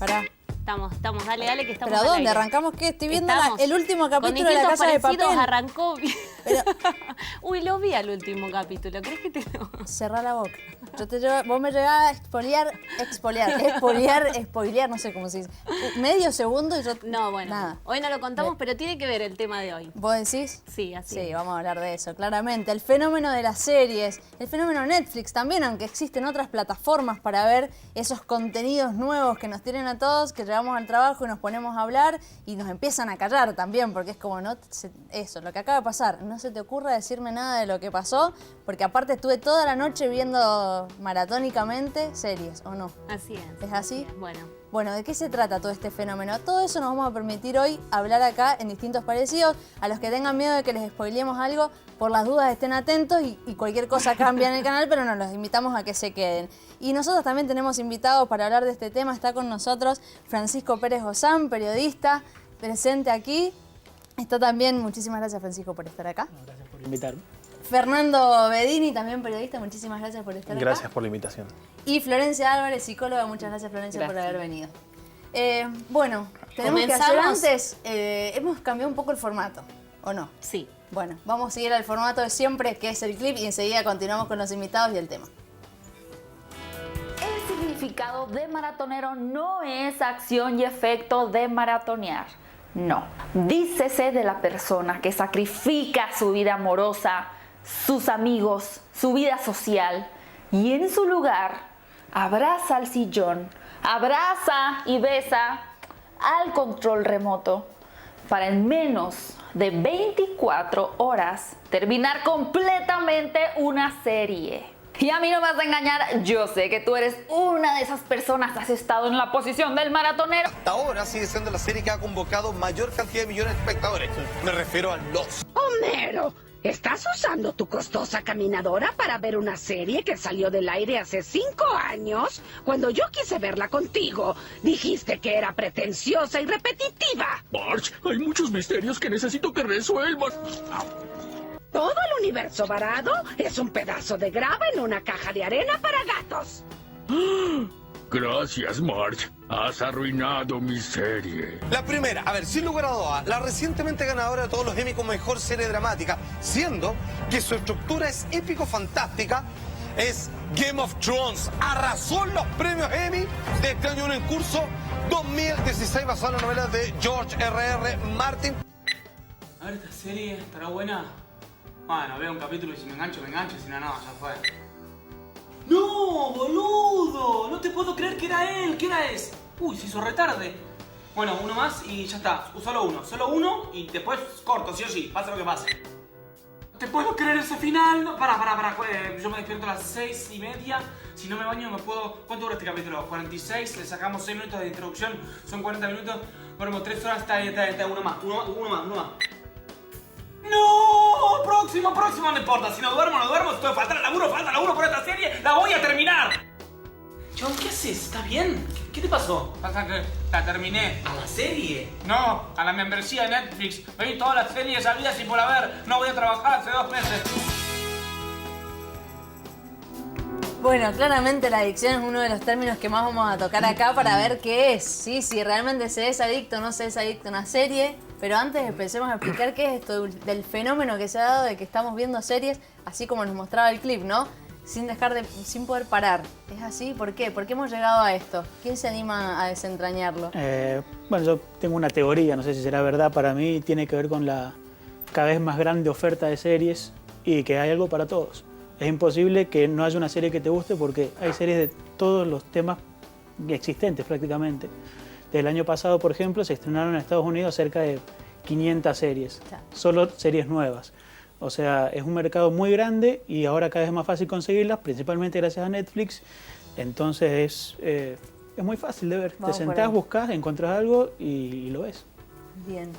Pará. Estamos, dale, que estamos. ¿Pero a al dónde? aire. ¿Arrancamos qué? Estoy viendo Estamos. el último capítulo de La Con Casa de Parecidos Papel. arrancó. Pero- Uy, lo vi al último capítulo. ¿Crees que te lo.? Cerrá la boca. Vos me llegás a expoliar, no sé cómo se dice. Medio segundo y yo... No, bueno. Nada. Hoy no lo contamos, pero tiene que ver el tema de hoy. ¿Vos decís? Sí, así. Sí, vamos a hablar de eso, claramente. El fenómeno de las series, el fenómeno Netflix también, aunque existen otras plataformas para ver esos contenidos nuevos que nos tienen a todos, que llegamos al trabajo y nos ponemos a hablar y nos empiezan a callar también, porque es como, eso, lo que acaba de pasar, no se te ocurra decirme nada de lo que pasó, porque aparte estuve toda la noche viendo maratónicamente series, ¿o no? Así es. ¿Es así? Bueno. Bueno, ¿de qué se trata todo este fenómeno? Todo eso nos vamos a permitir hoy hablar acá en Distintos Parecidos. A los que tengan miedo de que les spoileemos algo, por las dudas estén atentos y cualquier cosa cambia en el canal, pero nos los invitamos a que se queden. Y nosotros también tenemos invitados para hablar de este tema. Está con nosotros Francisco Pérez Ozán, periodista, presente aquí. Está también, muchísimas gracias Francisco por estar acá. Gracias por invitarme. Fernando Bedini, también periodista, muchísimas gracias por estar acá. Gracias por la invitación. Y Florencia Álvarez, psicóloga, muchas gracias Florencia por haber venido. Bueno, tenemos que hacer antes, hemos cambiado un poco el formato, ¿o no? Sí. Bueno, vamos a seguir al formato de siempre, que es el clip, y enseguida continuamos con los invitados y el tema. El significado de maratonero no es acción y efecto de maratonear. No. Dícese de la persona que sacrifica su vida amorosa, sus amigos, su vida social y en su lugar abraza al sillón, abraza y besa al control remoto para en menos de 24 horas terminar completamente una serie. Y a mí no me vas a engañar, yo sé que tú eres una de esas personas, has estado en la posición del maratonero. Hasta ahora sigue siendo la serie que ha convocado mayor cantidad de millones de espectadores. Me refiero a los. Homero, ¿estás usando tu costosa caminadora para ver una serie que salió del aire hace 5 años? Cuando yo quise verla contigo, dijiste que era pretenciosa y repetitiva. Marge, hay muchos misterios que necesito que resuelvas. Todo el universo varado es un pedazo de grava en una caja de arena para gatos. Gracias, Marge. Has arruinado mi serie. La primera, a ver, sin lugar a dudas, la recientemente ganadora de todos los Emmy como mejor serie dramática, siendo que su estructura es épico-fantástica, es Game of Thrones. Arrasó en los premios Emmy de este año en curso 2016, basado en la novela de George R.R. Martin. A ver, esta serie estará buena. Bueno, veo un capítulo y si me engancho, si no, ya fue. ¡No, boludo! No te puedo creer que era él. ¿Qué hora es? Uy, se hizo retarde. Bueno, uno más y ya está. Solo uno y después corto, sí o sí, pase lo que pase. ¿Te puedo creer ese final? No, pará. Yo me despierto a las 6:30. Si no me baño, me puedo... ¿Cuánto dura este capítulo? 46. Le sacamos 6 minutos de introducción. Son 40 minutos. Duermo 3 horas. Está uno más. ¡No! Próximo, no importa. Si no duermo, Estoy falta laburo por esta serie. ¡La voy a terminar! John, ¿qué haces? ¿Estás bien? ¿Qué te pasó? Pasa que la terminé. ¿A la serie? No, a la membresía de Netflix. Me vi todas las series habidas y por haber. No voy a trabajar hace 2 meses. Bueno, claramente la adicción es uno de los términos que más vamos a tocar acá para ver qué es, ¿sí? Si realmente se es adicto o no se es adicto a una serie. Pero antes empecemos a explicar qué es esto del fenómeno que se ha dado de que estamos viendo series, así como nos mostraba el clip, ¿no? Sin poder parar. ¿Es así? ¿Por qué? ¿Por qué hemos llegado a esto? ¿Quién se anima a desentrañarlo? Bueno, yo tengo una teoría, no sé si será verdad, para mí tiene que ver con la cada vez más grande oferta de series y que hay algo para todos. Es imposible que no haya una serie que te guste porque hay series de todos los temas existentes prácticamente. Del año pasado, por ejemplo, se estrenaron en Estados Unidos cerca de 500 series, solo series nuevas. O sea, es un mercado muy grande y ahora cada vez es más fácil conseguirlas, principalmente gracias a Netflix. Entonces es muy fácil de ver. Te sentás, buscas, encontrás algo y lo ves. Bien.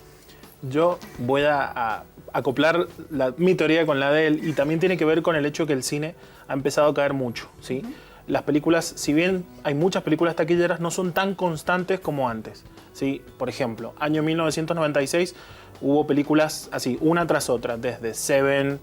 Yo voy a acoplar mi teoría con la de él y también tiene que ver con el hecho que el cine ha empezado a caer mucho, ¿sí? las películas, si bien hay muchas películas taquilleras, no son tan constantes como antes, ¿sí? Por ejemplo, año 1996 hubo películas así, una tras otra, desde Seven,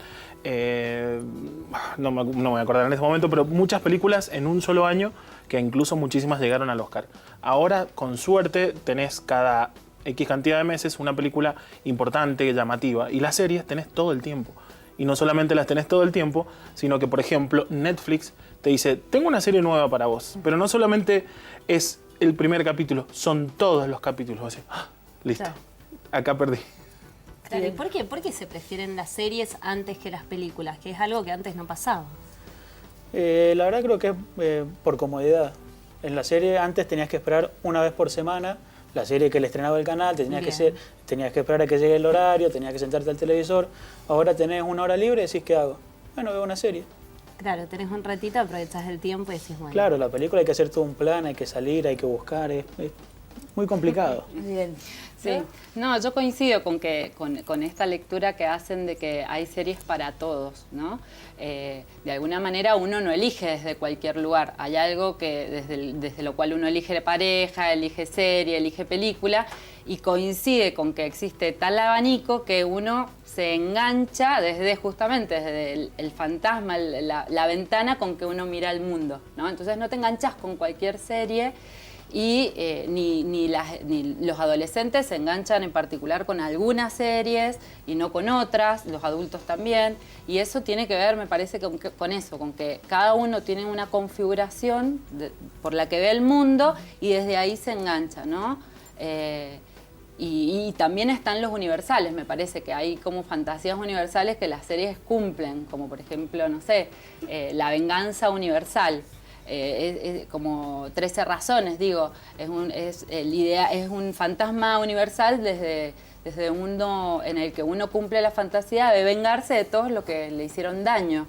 no me voy a acordar en este momento, pero muchas películas en un solo año, que incluso muchísimas llegaron al Oscar. Ahora, con suerte, tenés cada X cantidad de meses una película importante, llamativa, y las series tenés todo el tiempo. Y no solamente las tenés todo el tiempo, sino que, por ejemplo, Netflix te dice, tengo una serie nueva para vos, pero no solamente es el primer capítulo, son todos los capítulos. Así, ¡ah! Listo, Claro. acá perdí. Claro, ¿y por qué? ¿Por qué se prefieren las series antes que las películas? Que es algo que antes no pasaba. La verdad creo que es por comodidad. En la serie antes tenías que esperar una vez por semana la serie que le estrenaba el canal, tenías que esperar a que llegue el horario, tenías que sentarte al televisor. Ahora tenés una hora libre y decís, ¿qué hago? Bueno, veo una serie. Claro, tenés un ratito, aprovechás el tiempo y decís, bueno. Claro, la película hay que hacer todo un plan, hay que salir, hay que buscar, es muy complicado. Bien. Sí, no, yo coincido con esta lectura que hacen de que hay series para todos, ¿no? De alguna manera uno no elige desde cualquier lugar, hay algo que desde lo cual uno elige pareja, elige serie, elige película, y coincide con que existe tal abanico que uno se engancha justamente desde el fantasma, la ventana con que uno mira el mundo, ¿no? Entonces no te enganchas con cualquier serie. Y ni los adolescentes se enganchan en particular con algunas series y no con otras, los adultos también, y eso tiene que ver, me parece, con eso, con que cada uno tiene una configuración por la que ve el mundo y desde ahí se engancha, ¿no? Y también están los universales, me parece que hay como fantasías universales que las series cumplen, como por ejemplo, no sé, La venganza universal. Como 13 razones, digo, es un fantasma universal desde un mundo en el que uno cumple la fantasía de vengarse de todos los que le hicieron daño.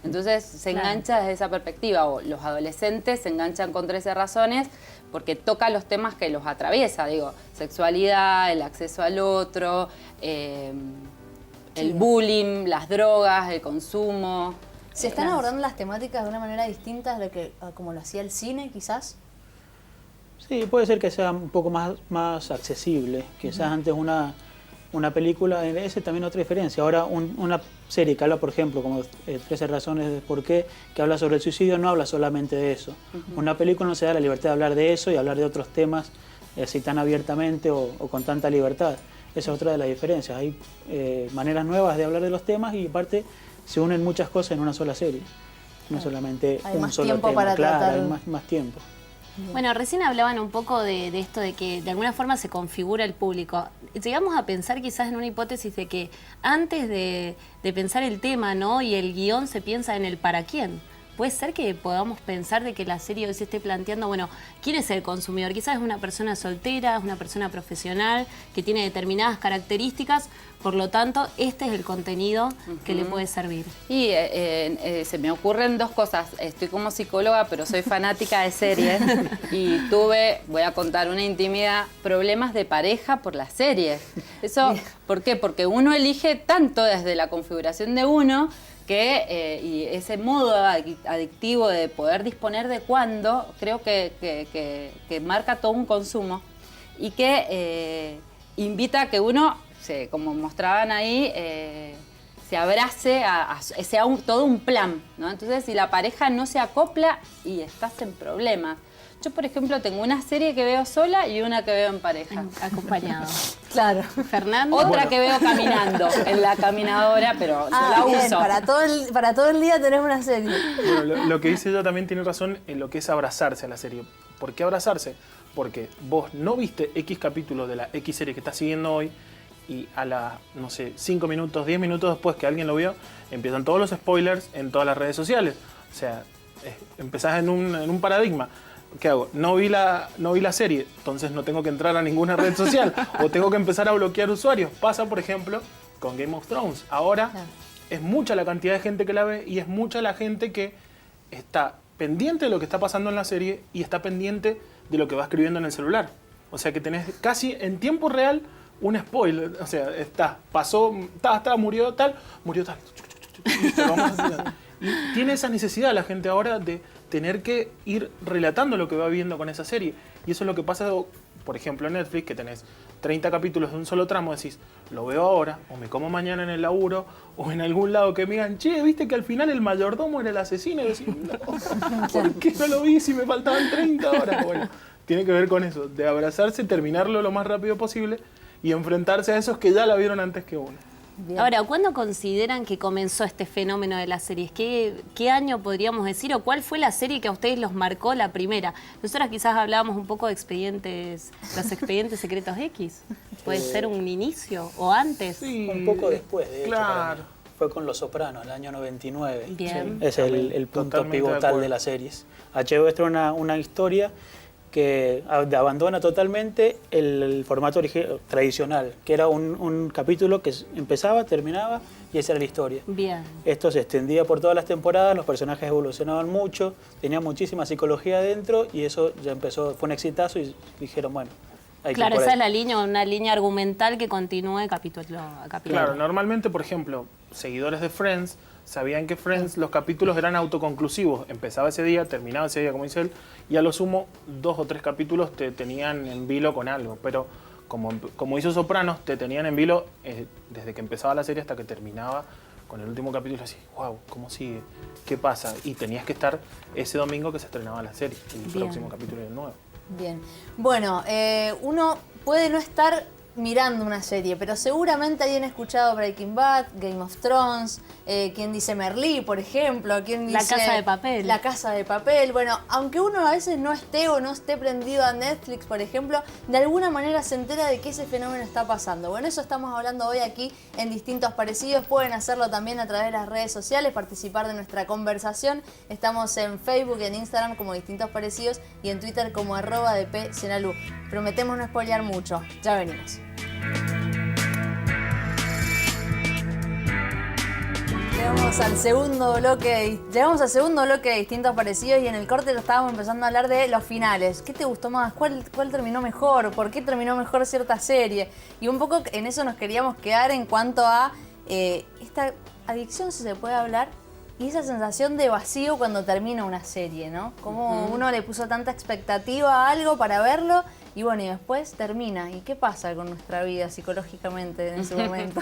Entonces se engancha desde esa perspectiva, o los adolescentes se enganchan con 13 razones porque toca los temas que los atraviesa, digo, sexualidad, el acceso al otro, el bullying, las drogas, el consumo. ¿Se están abordando las temáticas de una manera distinta a como lo hacía el cine, quizás? Sí, puede ser que sea un poco más accesible. Quizás antes una película, esa también otra diferencia. Ahora una serie que habla, por ejemplo, como 13 razones de por qué, que habla sobre el suicidio, no habla solamente de eso. Una película no se da la libertad de hablar de eso y hablar de otros temas así tan abiertamente o con tanta libertad. Esa es otra de las diferencias. Hay maneras nuevas de hablar de los temas y aparte se unen muchas cosas en una sola serie. No solamente hay un más solo tiempo tema, para claro, tratar. hay más tiempo. Bueno, recién hablaban un poco de esto de que de alguna forma se configura el público. Llegamos a pensar quizás en una hipótesis de que antes de pensar el tema, ¿no? Y el guión se piensa en el para quién. Puede ser que podamos pensar de que la serie hoy se esté planteando, bueno, ¿quién es el consumidor? Quizás es una persona soltera, es una persona profesional que tiene determinadas características, por lo tanto, este es el contenido que le puede servir. Y se me ocurren dos cosas. Estoy como psicóloga, pero soy fanática de series y voy a contar una intimidad, problemas de pareja por las series. Eso, ¿por qué? Porque uno elige tanto desde la configuración de uno y ese modo adictivo de poder disponer de cuándo, creo que marca todo un consumo y que invita a que uno, como mostraban ahí, se abrace, sea todo un plan, ¿no? Entonces, si la pareja no se acopla y estás en problemas. Yo, por ejemplo, tengo una serie que veo sola y una que veo en pareja. Acompañado. Claro. Fernando. Otra que veo caminando en la caminadora, pero yo la bien, uso. para todo el día tenés una serie. Bueno, lo que dice ella también tiene razón en lo que es abrazarse a la serie. ¿Por qué abrazarse? Porque vos no viste X capítulos de la X serie que estás siguiendo hoy y a no sé, 5 minutos, 10 minutos después que alguien lo vio, empiezan todos los spoilers en todas las redes sociales. O sea, empezás en un paradigma. ¿Qué hago? No vi la serie, entonces no tengo que entrar a ninguna red social o tengo que empezar a bloquear usuarios. Pasa, por ejemplo, con Game of Thrones. Ahora es mucha la cantidad de gente que la ve y es mucha la gente que está pendiente de lo que está pasando en la serie y está pendiente de lo que va escribiendo en el celular. O sea que tenés casi en tiempo real un spoiler. O sea, murió tal. Y tiene esa necesidad la gente ahora de tener que ir relatando lo que va viendo con esa serie. Y eso es lo que pasa, por ejemplo, en Netflix, que tenés 30 capítulos de un solo tramo, decís, lo veo ahora, o me como mañana en el laburo, o en algún lado que me digan, che, ¿viste que al final el mayordomo era el asesino? Y decís, no, ¿por qué no lo vi si me faltaban 30 horas? Bueno, tiene que ver con eso, de abrazarse, terminarlo lo más rápido posible y enfrentarse a esos que ya la vieron antes que uno. Bien. Ahora, ¿cuándo consideran que comenzó este fenómeno de las series? ¿Qué año podríamos decir o cuál fue la serie que a ustedes los marcó la primera? Nosotras quizás hablábamos un poco de los expedientes secretos X. ¿Puede ser un inicio o antes? Sí, Un poco después, de hecho. claro. para mí. Fue con Los Sopranos, el año 99. Bien. Es el punto Totalmente de pivotal acuerdo. de las series. HBO es una historia que abandona totalmente el formato tradicional, que era un capítulo que empezaba, terminaba y esa era la historia. Bien. Esto se extendía por todas las temporadas, los personajes evolucionaban mucho, tenía muchísima psicología adentro y eso ya empezó, fue un exitazo y dijeron, bueno, hay que Claro, ir por esa ahí. es la línea, una línea argumental que continúe capítulo a capítulo. Claro, normalmente, por ejemplo, seguidores de Friends sabían que Friends, los capítulos eran autoconclusivos. Empezaba ese día, terminaba ese día, como dice él, y a lo sumo 2 o 3 capítulos te tenían en vilo con algo. Pero como hizo Sopranos, te tenían en vilo desde que empezaba la serie hasta que terminaba con el último capítulo. Así, wow, ¿cómo sigue? ¿Qué pasa? Y tenías que estar ese domingo que se estrenaba la serie, el Bien. próximo capítulo del nuevo. Bien. Bueno, uno puede no estar mirando una serie, pero seguramente alguien ha escuchado Breaking Bad, Game of Thrones, quien dice Merlí, por ejemplo, quien dice... La Casa de Papel. La Casa de Papel. Bueno, aunque uno a veces no esté o no esté prendido a Netflix, por ejemplo, de alguna manera se entera de que ese fenómeno está pasando. Bueno, eso estamos hablando hoy aquí en Distintos Parecidos. Pueden hacerlo también a través de las redes sociales, participar de nuestra conversación. Estamos en Facebook y en Instagram como Distintos Parecidos y en Twitter como @dpsenalú. Prometemos no spoilear mucho. Ya venimos. Llegamos al segundo bloque de Distintos Parecidos y en el corte lo estábamos empezando a hablar de los finales. ¿Qué te gustó más? ¿Cuál terminó mejor? ¿Por qué terminó mejor cierta serie? Y un poco en eso nos queríamos quedar en cuanto a esta adicción, si se puede hablar, y esa sensación de vacío cuando termina una serie, ¿no? Como uno le puso tanta expectativa a algo para verlo y bueno, y después termina. ¿Y qué pasa con nuestra vida psicológicamente en ese momento?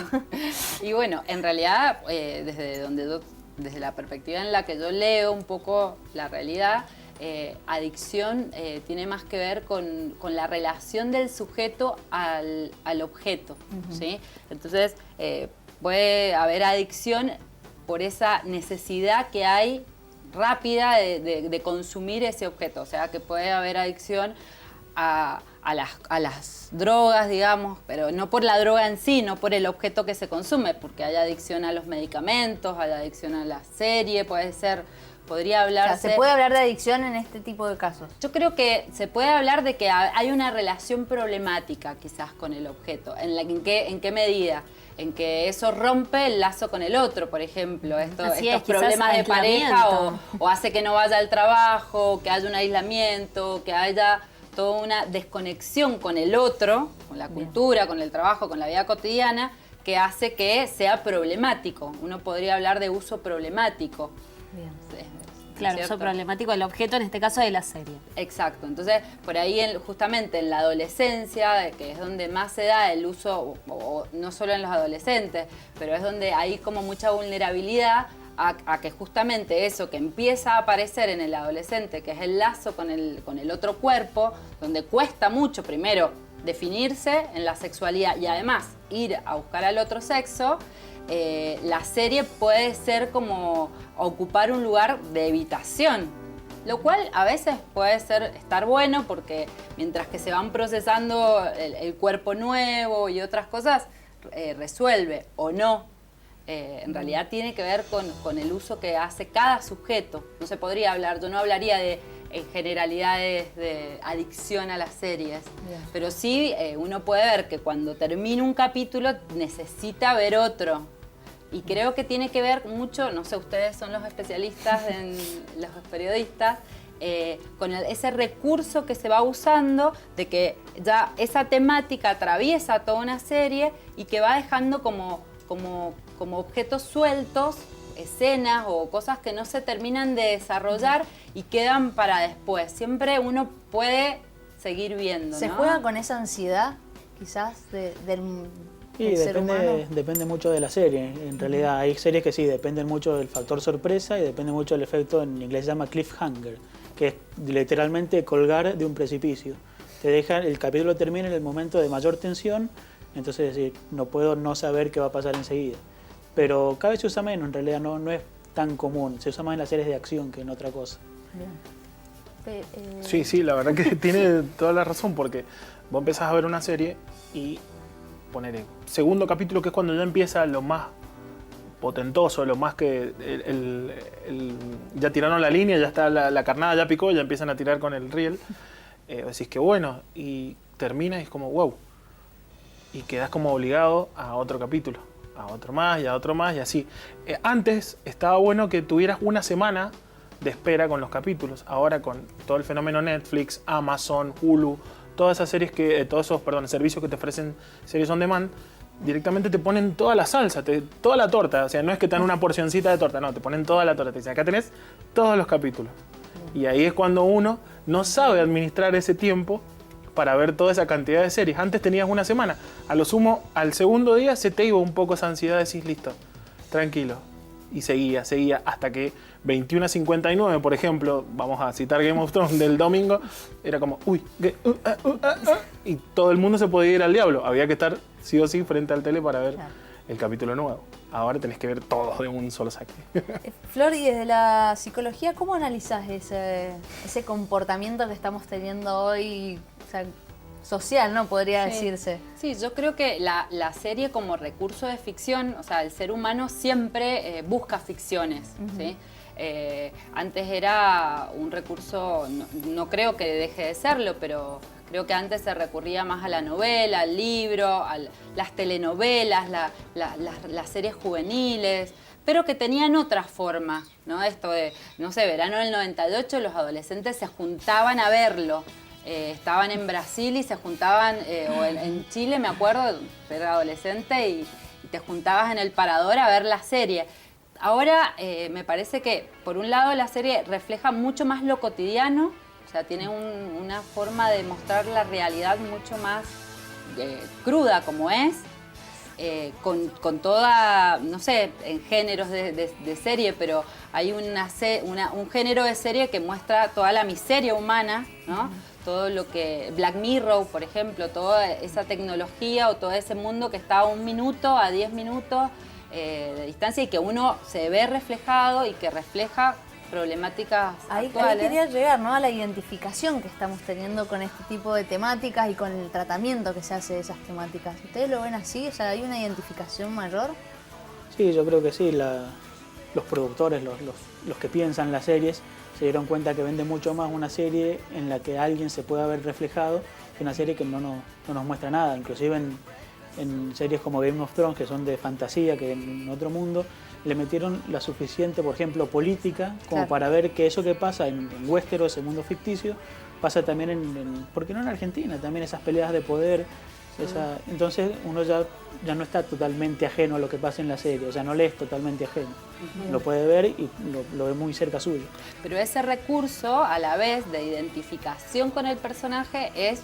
Y bueno, en realidad, desde la perspectiva en la que yo leo un poco la realidad, adicción tiene más que ver con la relación del sujeto al objeto, ¿sí? Entonces, puede haber adicción por esa necesidad que hay rápida de consumir ese objeto. O sea, que puede haber adicción a las drogas, digamos, pero no por la droga en sí, no por el objeto que se consume, porque hay adicción a los medicamentos, hay adicción a la serie, podría hablarse... O sea, ¿se puede hablar de adicción en este tipo de casos? Yo creo que se puede hablar de que hay una relación problemática quizás con el objeto. ¿En qué medida? En que eso rompe el lazo con el otro, por ejemplo. Estos problemas de pareja o hace que no vaya al trabajo, que haya un aislamiento, que haya toda una desconexión con el otro, con la cultura, con el trabajo, con la vida cotidiana, que hace que sea problemático. Uno podría hablar de uso problemático. Bien. Claro, ¿cierto? uso problemático, el objeto en este caso de la serie. Exacto, entonces por ahí justamente en la adolescencia, que es donde más se da el uso, o no solo en los adolescentes, pero es donde hay como mucha vulnerabilidad a que justamente eso que empieza a aparecer en el adolescente, que es el lazo con el otro cuerpo, donde cuesta mucho primero definirse en la sexualidad y además ir a buscar al otro sexo, la serie puede ser como ocupar un lugar de evitación, lo cual a veces puede estar bueno porque mientras que se van procesando el cuerpo nuevo y otras cosas, resuelve o no. En realidad tiene que ver con el uso que hace cada sujeto. No se podría hablar, yo no hablaría en generalidades de adicción a las series. Bien. Pero sí uno puede ver que cuando termina un capítulo necesita ver otro. Y creo que tiene que ver mucho, no sé, ustedes son los especialistas, los periodistas, con ese recurso que se va usando de que ya esa temática atraviesa toda una serie y que va dejando como objetos sueltos escenas o cosas que no se terminan de desarrollar y quedan para después. Siempre uno puede seguir viendo, ¿Se ¿no? juega con esa ansiedad, quizás, del Y ser humano? depende mucho de la serie. En realidad hay series que sí, dependen mucho del factor sorpresa y depende mucho del efecto, en inglés se llama cliffhanger, que es literalmente colgar de un precipicio. Te deja, el capítulo termina en el momento de mayor tensión, entonces no puedo no saber qué va a pasar enseguida. Pero cada vez se usa menos, en realidad no es tan común. Se usa más en las series de acción que en otra cosa. Sí, sí, la verdad que tiene toda la razón, porque vos empezás a ver una serie y poner segundo capítulo, que es cuando ya empieza lo más potentoso, lo más que ya tiraron la línea, ya está la carnada, ya picó, ya empiezan a tirar con el riel. Decís que bueno, y termina y es como wow. Y quedás como obligado a otro capítulo, a otro más y a otro más y así. Antes estaba bueno que tuvieras una semana de espera con los capítulos. Ahora con todo el fenómeno Netflix, Amazon, Hulu, todas esas series todos esos servicios que te ofrecen series on demand, directamente te ponen toda la salsa, toda la torta. O sea, no es que te dan una porcioncita de torta, no, te ponen toda la torta. Te dicen, acá tenés todos los capítulos. Y ahí es cuando uno no sabe administrar ese tiempo para ver toda esa cantidad de series. Antes tenías una semana. A lo sumo, al segundo día se te iba un poco esa ansiedad, decís, listo, tranquilo. Y seguía, hasta que 21:59, por ejemplo, vamos a citar Game of Thrones del domingo, era como, uy, y todo el mundo se podía ir al diablo. Había que estar sí o sí frente al tele para ver el capítulo nuevo. Ahora tenés que ver todos de un solo saque. Flor, y desde la psicología, ¿cómo analizás ese comportamiento que estamos teniendo hoy, o sea, social, ¿no? Podría decirse. Sí, yo creo que la serie como recurso de ficción, o sea, el ser humano siempre busca ficciones, ¿sí? Antes era un recurso, no creo que deje de serlo, pero creo que antes se recurría más a la novela, al libro, a las telenovelas, las series juveniles, pero que tenían otra forma, ¿no? Esto de, no sé, verano del 98, los adolescentes se juntaban a verlo. Estaban en Brasil y se juntaban, o en Chile, me acuerdo, era adolescente y te juntabas en el parador a ver la serie. Ahora me parece que, por un lado, la serie refleja mucho más lo cotidiano, o sea, tiene una forma de mostrar la realidad mucho más cruda como es, con toda, no sé, en géneros de serie, pero hay un género de serie que muestra toda la miseria humana, ¿no? Todo lo que Black Mirror, por ejemplo, toda esa tecnología o todo ese mundo que está a 1 minuto, a 10 minutos de distancia y que uno se ve reflejado y que refleja problemáticas actuales. Ahí quería llegar, ¿no? A la identificación que estamos teniendo con este tipo de temáticas y con el tratamiento que se hace de esas temáticas. ¿Ustedes lo ven así? O sea, ¿hay una identificación mayor? Sí, yo creo que sí. Los productores, los que piensan las series, se dieron cuenta que vende mucho más una serie en la que alguien se pueda ver reflejado que una serie que no nos muestra nada. Inclusive en series como Game of Thrones, que son de fantasía, que en otro mundo, le metieron la suficiente, por ejemplo, política, como para ver que eso que pasa en Westeros, ese mundo ficticio, pasa también ¿por qué no en Argentina? También esas peleas de poder. Entonces uno ya no está totalmente ajeno a lo que pasa en la serie, o sea, no le es totalmente ajeno. Lo puede ver y lo ve muy cerca suyo. Pero ese recurso, a la vez, de identificación con el personaje es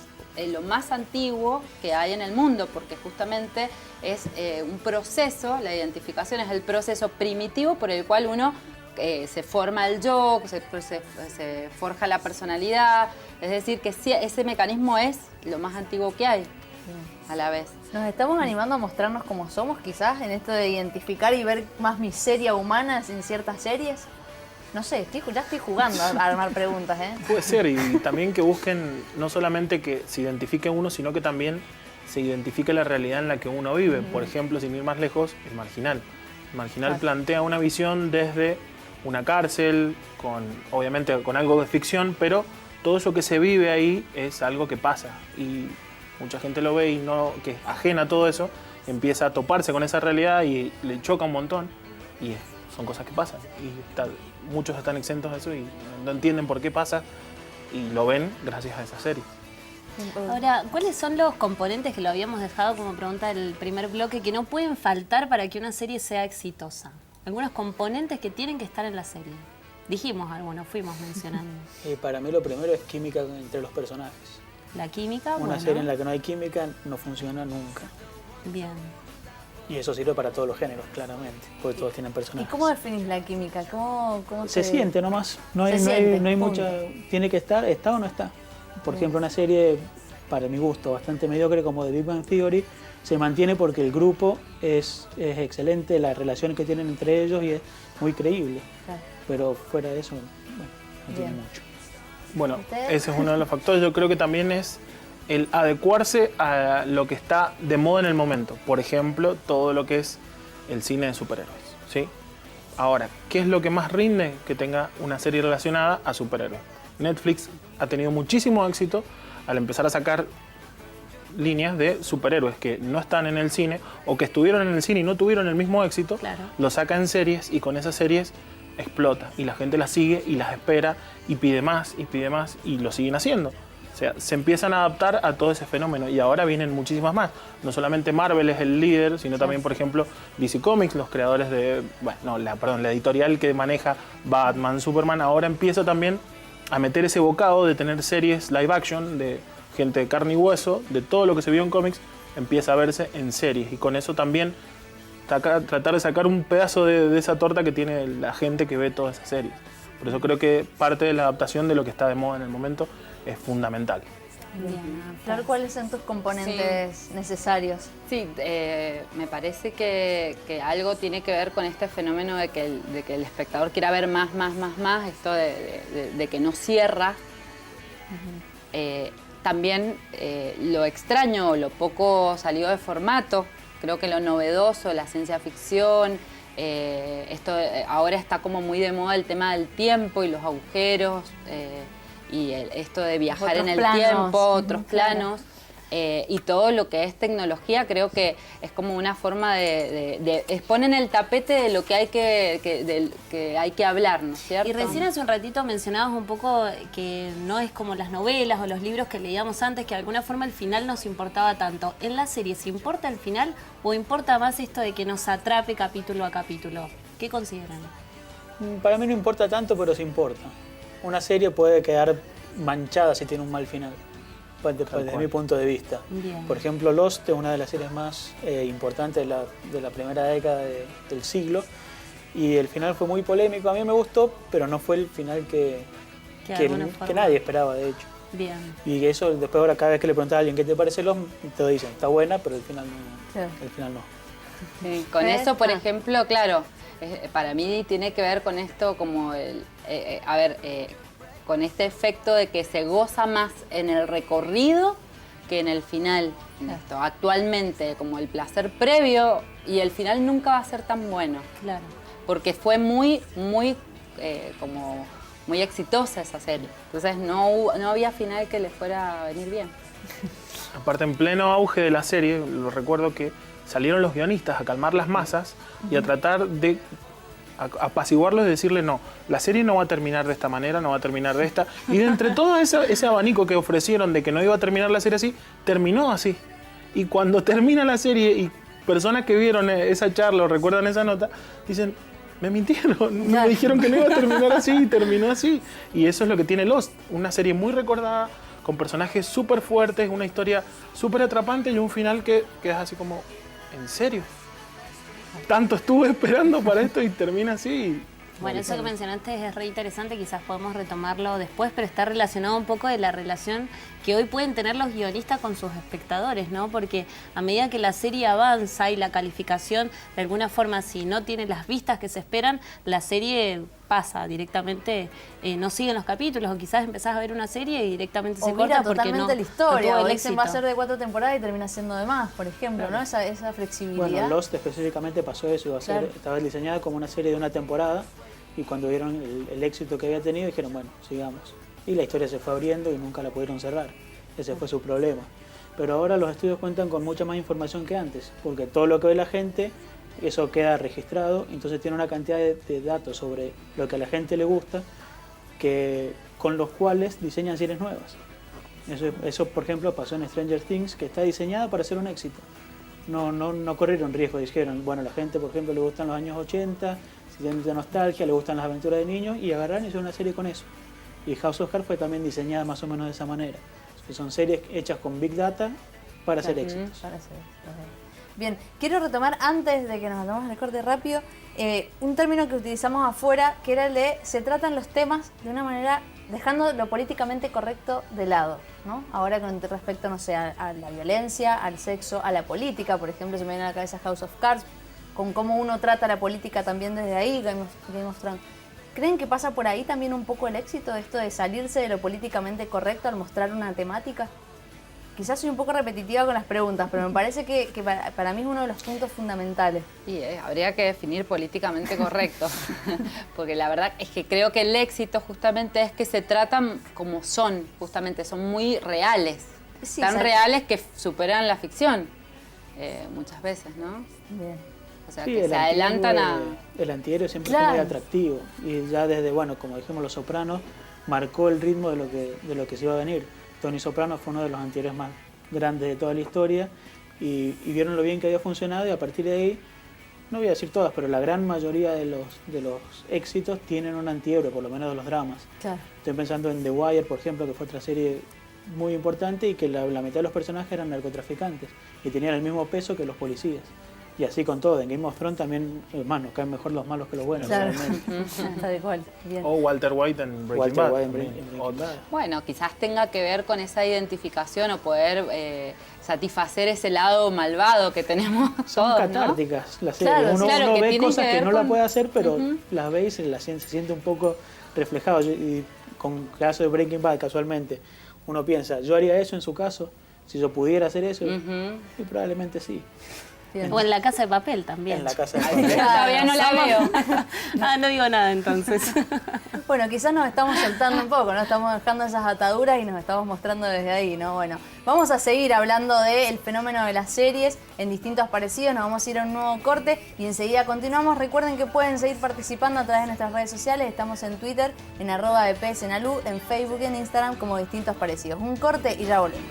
lo más antiguo que hay en el mundo, porque justamente es un proceso, la identificación es el proceso primitivo por el cual uno se forma el yo, se forja la personalidad, es decir, que sí, ese mecanismo es lo más antiguo que hay. A la vez. ¿Nos estamos animando a mostrarnos como somos, quizás, en esto de identificar y ver más miseria humana en ciertas series? No sé, ya estoy jugando a armar preguntas, ¿eh? Puede ser, y también que busquen no solamente que se identifique uno, sino que también se identifique la realidad en la que uno vive. Por ejemplo, sin ir más lejos, El Marginal. El Marginal plantea una visión desde una cárcel, obviamente con algo de ficción, pero todo eso que se vive ahí es algo que pasa. Y mucha gente lo ve y que es ajena a todo eso, empieza a toparse con esa realidad y le choca un montón. Y son cosas que pasan. Y muchos están exentos de eso y no entienden por qué pasa y lo ven gracias a esa serie. Ahora, ¿cuáles son los componentes que lo habíamos dejado como pregunta del primer bloque que no pueden faltar para que una serie sea exitosa? algunos componentes que tienen que estar en la serie. Dijimos algunos, fuimos mencionando. Para mí lo primero es química entre los personajes. La química, Una serie en la que no hay química no funciona nunca. Bien. Y eso sirve para todos los géneros, claramente, porque todos tienen ¿Y personajes. cómo definís la química? ¿Cómo Se siente nomás, no hay siente, mucha... Tiene que estar, está o no está. Por ejemplo, una serie, para mi gusto, bastante mediocre como The Big Bang Theory, se mantiene porque el grupo es excelente, la relación que tienen entre ellos y es muy creíble. Claro. Pero fuera de eso, bueno, no tiene mucho. Bueno, ¿Ustedes? ese es uno de los factores. Yo creo que también es el adecuarse a lo que está de moda en el momento. Por ejemplo, todo lo que es el cine de superhéroes, ¿sí? Ahora, ¿qué es lo que más rinde que tenga una serie relacionada a superhéroes? Netflix ha tenido muchísimo éxito al empezar a sacar líneas de superhéroes que no están en el cine o que estuvieron en el cine y no tuvieron el mismo éxito, lo saca en series y con esas series explota y la gente las sigue y las espera y pide más y lo siguen haciendo. O sea, se empiezan a adaptar a todo ese fenómeno y ahora vienen muchísimas más. No solamente Marvel es el líder, sino también, por ejemplo, DC Comics, los creadores de... la editorial que maneja Batman, Superman, ahora empieza también a meter ese bocado de tener series live action de gente de carne y hueso, de todo lo que se vio en cómics, empieza a verse en series. Y con eso también tratar de sacar un pedazo de esa torta que tiene la gente que ve todas esas series. Por eso creo que parte de la adaptación de lo que está de moda en el momento es fundamental. Flor, ¿cuáles son tus componentes necesarios? Sí, me parece que algo tiene que ver con este fenómeno de que el espectador quiera ver más, esto de que no cierra. También lo extraño o lo poco salió de formato, creo que lo novedoso, la ciencia ficción, ahora está como muy de moda el tema del tiempo y los agujeros, y esto de viajar en el tiempo, otros planos, y todo lo que es tecnología, creo que es como una forma de exponen el tapete de lo que hay que hay que hablar, ¿no es cierto? Y recién hace un ratito mencionabas un poco que no es como las novelas o los libros que leíamos antes, que de alguna forma el final nos importaba tanto. ¿En la serie se importa el final o importa más esto de que nos atrape capítulo a capítulo? ¿Qué consideran? Para mí no importa tanto, pero sí importa. Una serie puede quedar manchada si tiene un mal final, desde mi punto de vista. Bien. Por ejemplo, Lost es una de las series más importantes de la primera década del siglo y el final fue muy polémico. A mí me gustó, pero no fue el final que nadie esperaba, de hecho. Bien. Y eso después ahora cada vez que le preguntas a alguien qué te parece Lost, te dicen, está buena, pero el final no. Claro. El final no. Sí, con eso, por ejemplo, claro, para mí tiene que ver con esto como con este efecto de que se goza más en el recorrido que en el final. Esto, actualmente, como el placer previo y el final nunca va a ser tan bueno. Claro. Porque fue muy exitosa esa serie. Entonces no había final que le fuera a venir bien. Aparte, en pleno auge de la serie, lo recuerdo que salieron los guionistas a calmar las masas y a tratar de apaciguarlos y decirle no, la serie no va a terminar de esta manera, no va a terminar de esta. Y de entre todo ese abanico que ofrecieron de que no iba a terminar la serie así, terminó así. Y cuando termina la serie y personas que vieron esa charla o recuerdan esa nota, dicen, me mintieron, me dijeron que no iba a terminar así y terminó así. Y eso es lo que tiene Lost, una serie muy recordada, con personajes súper fuertes, una historia súper atrapante y un final que es así como, ¿en serio? Tanto estuve esperando para esto y termina así. Bueno, eso que mencionaste es re interesante, quizás podemos retomarlo después, pero está relacionado un poco de la relación que hoy pueden tener los guionistas con sus espectadores, ¿no? Porque a medida que la serie avanza y la calificación, de alguna forma, si no tiene las vistas que se esperan, la serie pasa directamente, no siguen los capítulos, o quizás empezás a ver una serie y directamente se corta porque totalmente no, la historia, no o tuvo el dicen va a éxito. ser de 4 temporadas y termina siendo de más, por ejemplo, ¿no? Esa flexibilidad. Bueno, Lost específicamente pasó eso, estaba diseñada como una serie de una temporada y cuando vieron el éxito que había tenido dijeron, bueno, sigamos. Y la historia se fue abriendo y nunca la pudieron cerrar. Ese fue su problema. Pero ahora los estudios cuentan con mucha más información que antes, porque todo lo que ve la gente, eso queda registrado, entonces tiene una cantidad de datos sobre lo que a la gente le gusta, con los cuales diseñan series nuevas. Eso, por ejemplo, pasó en Stranger Things, que está diseñada para ser un éxito. no corrieron riesgo. Dijeron, bueno, a la gente, por ejemplo, le gustan los años 80, si tienen mucha nostalgia, le gustan las aventuras de niños, y agarraron y hicieron una serie con eso. Y House of Cards fue también diseñada más o menos de esa manera. Que son series hechas con Big Data para hacer éxitos. Para hacer éxitos. Bien, quiero retomar antes de que nos vayamos al corte rápido, un término que utilizamos afuera, que era el de se tratan los temas de una manera dejando lo políticamente correcto de lado, ¿no? Ahora con respecto, no sé, a la violencia, al sexo, a la política, por ejemplo, se me viene a la cabeza House of Cards, con cómo uno trata la política también desde ahí, Game of Thrones. ¿Creen que pasa por ahí también un poco el éxito de esto de salirse de lo políticamente correcto al mostrar una temática? Quizás soy un poco repetitiva con las preguntas, pero me parece que para mí es uno de los puntos fundamentales. Y habría que definir políticamente correcto, porque la verdad es que creo que el éxito justamente es que se tratan como son, justamente son muy reales, Sí, tan ¿sabes? reales que superan la ficción muchas veces, ¿no? Bien. O sea, Sí, que se adelantan a... El antihéroe siempre Claro. fue muy atractivo. Y ya desde, bueno, como dijimos, Los Sopranos marcó el ritmo de lo que se iba a venir. Tony Soprano fue uno de los antihéroes más grandes de toda la historia y vieron lo bien que había funcionado, y a partir de ahí, no voy a decir todas, pero la gran mayoría de los éxitos tienen un antihéroe, por lo menos de los dramas. Claro. Estoy pensando en The Wire, por ejemplo, que fue otra serie muy importante y que la mitad de los personajes eran narcotraficantes y tenían el mismo peso que los policías. Y así con todo, en Game of Thrones también, más, nos caen mejor los malos que los buenos. Claro. realmente. Tal cual. Bien. O Walter White en Breaking Walter Bad. White en Breaking Otra. Bad. Bueno, quizás tenga que ver con esa identificación o poder satisfacer ese lado malvado que tenemos Son todos, ¿no? catárticas las series. Claro, uno claro, que ve tienen cosas que que ver no con- la puede hacer, pero las ve y se siente un poco reflejado. Y con el caso de Breaking Bad, casualmente, uno piensa, ¿yo haría eso en su caso? Si yo pudiera hacer eso, y probablemente sí. Bien. O en La Casa de Papel también. En la casa de Yo Papel. todavía no la veo. No digo nada entonces. Bueno, quizás nos estamos soltando un poco, ¿no? Estamos dejando esas ataduras y nos estamos mostrando desde ahí, ¿no? Bueno, vamos a seguir hablando del fenómeno de las series en distintos parecidos, nos vamos a ir a un nuevo corte y enseguida continuamos. Recuerden que pueden seguir participando a través de nuestras redes sociales, estamos en Twitter, en @bpsnalu, en Facebook y en Instagram como Distintos Parecidos. Un corte y ya volvemos.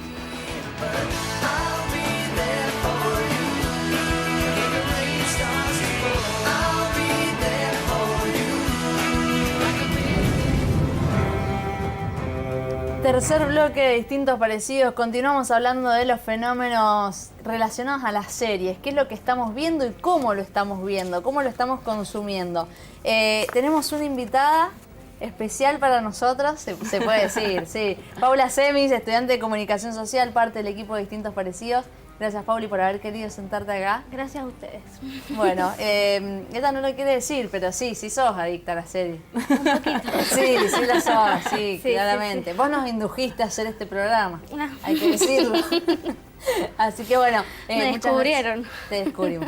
Tercer bloque de Distintos Parecidos. Continuamos hablando de los fenómenos relacionados a las series. ¿Qué es lo que estamos viendo y cómo lo estamos viendo? ¿Cómo lo estamos consumiendo? Tenemos una invitada especial para nosotros, se puede decir, sí. Paula Semis, estudiante de Comunicación Social, parte del equipo de Distintos Parecidos. Gracias, Pauli, por haber querido sentarte acá. Gracias a ustedes. Bueno, esta no lo quiere decir, pero sí sos adicta a la serie. Un poquito. Sí la sos, sí, Sí, claramente. sí, sí. Vos nos indujiste a hacer este programa, Ah. hay que decirlo. Así que bueno, Me muchas descubrieron. gracias.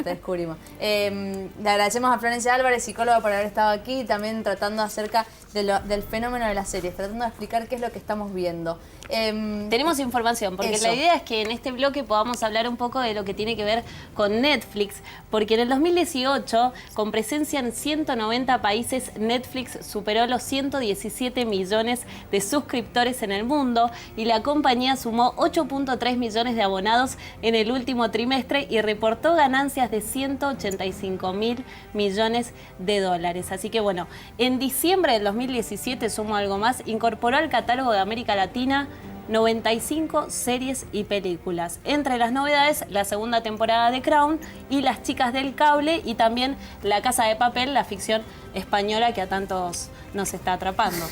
Te descubrimos. Le agradecemos a Florencia Álvarez, psicóloga, por haber estado aquí, también tratando acerca del fenómeno de las series, tratando de explicar qué es lo que estamos viendo. Tenemos información, porque Eso. la idea es que en este bloque podamos hablar un poco de lo que tiene que ver con Netflix, porque en el 2018, con presencia en 190 países, Netflix superó los 117 millones de suscriptores en el mundo y la compañía sumó 8.3 millones de abonados en el último trimestre y reportó ganancias de 185.000 millones de dólares. Así que bueno, en diciembre del 2017, sumo algo más, incorporó al catálogo de América Latina 95 series y películas. Entre las novedades, la segunda temporada de Crown y Las Chicas del Cable y también La Casa de Papel, la ficción española que a tantos nos está atrapando.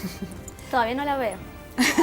Todavía no la veo.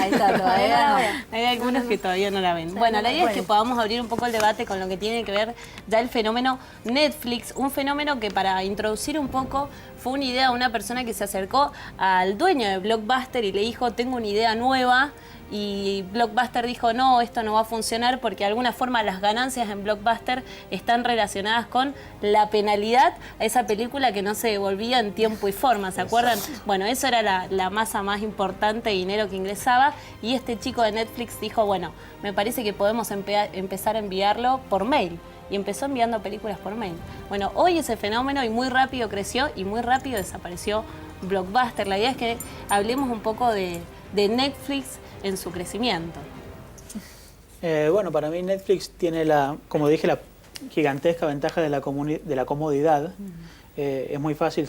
Ahí está, todavía no. Hay algunos que todavía no la ven. Bueno, la idea es que podamos abrir un poco el debate con lo que tiene que ver ya el fenómeno Netflix, un fenómeno que para introducir un poco fue una idea de una persona que se acercó al dueño de Blockbuster y le dijo, tengo una idea nueva. Y Blockbuster dijo, no, esto no va a funcionar porque de alguna forma las ganancias en Blockbuster están relacionadas con la penalidad a esa película que no se devolvía en tiempo y forma, ¿se acuerdan? Bueno, eso era la masa más importante de dinero que ingresaba y este chico de Netflix dijo, bueno, me parece que podemos empezar a enviarlo por mail. Y empezó enviando películas por mail. Bueno, hoy ese fenómeno y muy rápido creció y muy rápido desapareció Blockbuster. La idea es que hablemos un poco de Netflix en su crecimiento. Bueno, para mí Netflix tiene como dije, gigantesca ventaja de la comodidad. Es muy fácil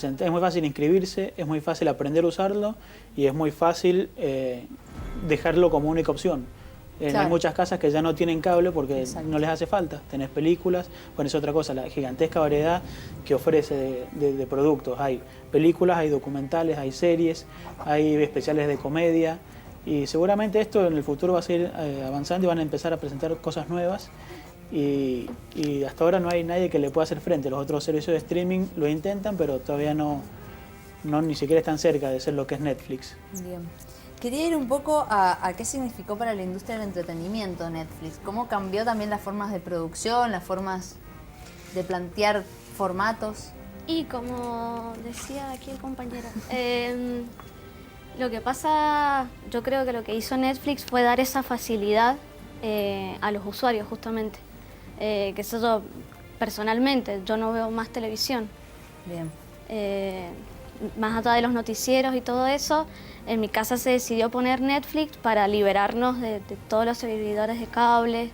inscribirse, es muy fácil aprender a usarlo y es muy fácil dejarlo como única opción. Hay muchas casas que ya no tienen cable porque no les hace falta. Tenés películas, bueno, es otra cosa, la gigantesca variedad que ofrece de productos. Hay películas, hay documentales, hay series, hay especiales de comedia y seguramente esto en el futuro va a seguir avanzando y van a empezar a presentar cosas nuevas y hasta ahora no hay nadie que le pueda hacer frente. Los otros servicios de streaming lo intentan, pero todavía no ni siquiera están cerca de ser lo que es Netflix. Bien. Quería ir un poco a qué significó para la industria del entretenimiento Netflix. ¿Cómo cambió también las formas de producción, las formas de plantear formatos? Y como decía aquí el compañero, lo que pasa, yo creo que lo que hizo Netflix fue dar esa facilidad a los usuarios justamente. Que eso yo, personalmente, yo no veo más televisión. Bien. Más allá de los noticieros y todo eso, en mi casa se decidió poner Netflix para liberarnos de todos los servidores de cable.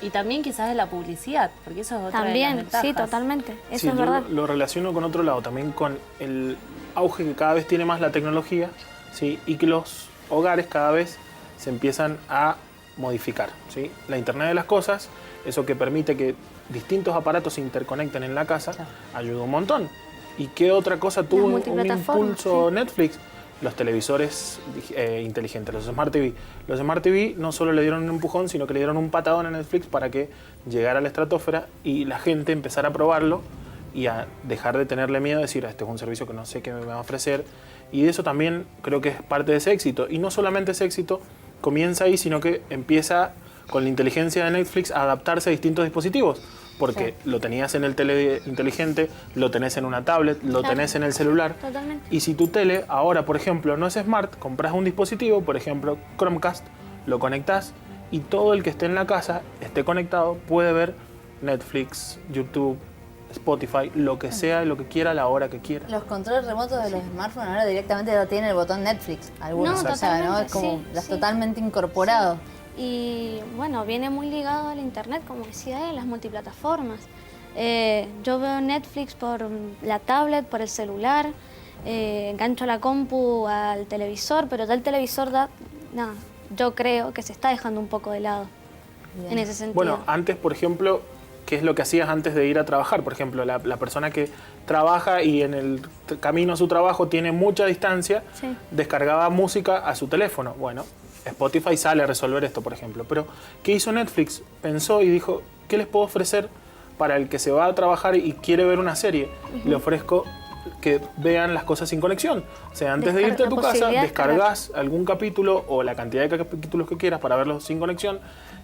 Y también quizás de la publicidad, porque eso es otra también, de las ventajas. sí, totalmente, eso Sí, es verdad. Lo relaciono con otro lado, también con el auge que cada vez tiene más la tecnología, ¿sí? Y que los hogares cada vez se empiezan a modificar, ¿sí? La Internet de las cosas, eso que permite que distintos aparatos se interconecten en la casa, ayuda un montón. ¿Y qué otra cosa tuvo un impulso Netflix? Los televisores inteligentes, los Smart TV. Los Smart TV no solo le dieron un empujón, sino que le dieron un patadón a Netflix para que llegara a la estratosfera y la gente empezara a probarlo y a dejar de tenerle miedo, decir, este es un servicio que no sé qué me va a ofrecer. Y de eso también creo que es parte de ese éxito. Y no solamente ese éxito comienza ahí, sino que empieza con la inteligencia de Netflix a adaptarse a distintos dispositivos. Porque lo tenías en el tele inteligente, lo tenés en una tablet, lo tenés en el celular. Totalmente. Y si tu tele ahora, por ejemplo, no es smart, compras un dispositivo, por ejemplo, Chromecast, lo conectás y todo el que esté en la casa, esté conectado, puede ver Netflix, YouTube, Spotify, lo que sea, lo que quiera, a la hora que quiera. Los controles remotos de los smartphones ahora directamente ya tienen el botón Netflix. Algunos, No, o sea, ¿no? Es totalmente, como sí, ya sí. totalmente incorporado. Sí. Y bueno, viene muy ligado al internet, como decía él, las multiplataformas. Yo veo Netflix por la tablet, por el celular, engancho la compu al televisor, pero ya el televisor yo creo que se está dejando un poco de lado. Bien. En ese sentido. Bueno, antes, por ejemplo, ¿qué es lo que hacías antes de ir a trabajar? Por ejemplo, la persona que trabaja y en el camino a su trabajo tiene mucha distancia, descargaba música a su teléfono. Bueno, Spotify sale a resolver esto, por ejemplo. Pero, ¿qué hizo Netflix? Pensó y dijo, ¿qué les puedo ofrecer para el que se va a trabajar y quiere ver una serie? Le ofrezco que vean las cosas sin conexión. O sea, antes de irte a tu casa, descargas algún capítulo o la cantidad de capítulos que quieras para verlos sin conexión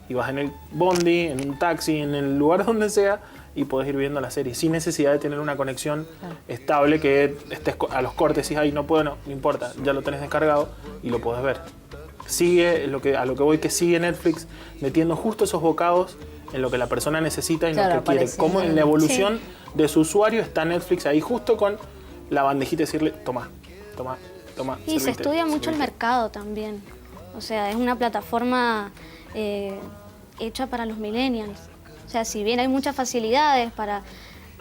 y vas en el bondi, en un taxi, en el lugar donde sea y podés ir viendo la serie sin necesidad de tener una conexión estable que estés a los cortes y ahí no puedo, no importa, ya lo tenés descargado y lo podés ver. Sigue a lo que voy, que sigue Netflix metiendo justo esos bocados en lo que la persona necesita y lo que quiere. Como en la evolución de su usuario está Netflix ahí justo con la bandejita y decirle, toma. Y se estudia mucho el mercado también. O sea, es una plataforma hecha para los millennials. O sea, si bien hay muchas facilidades para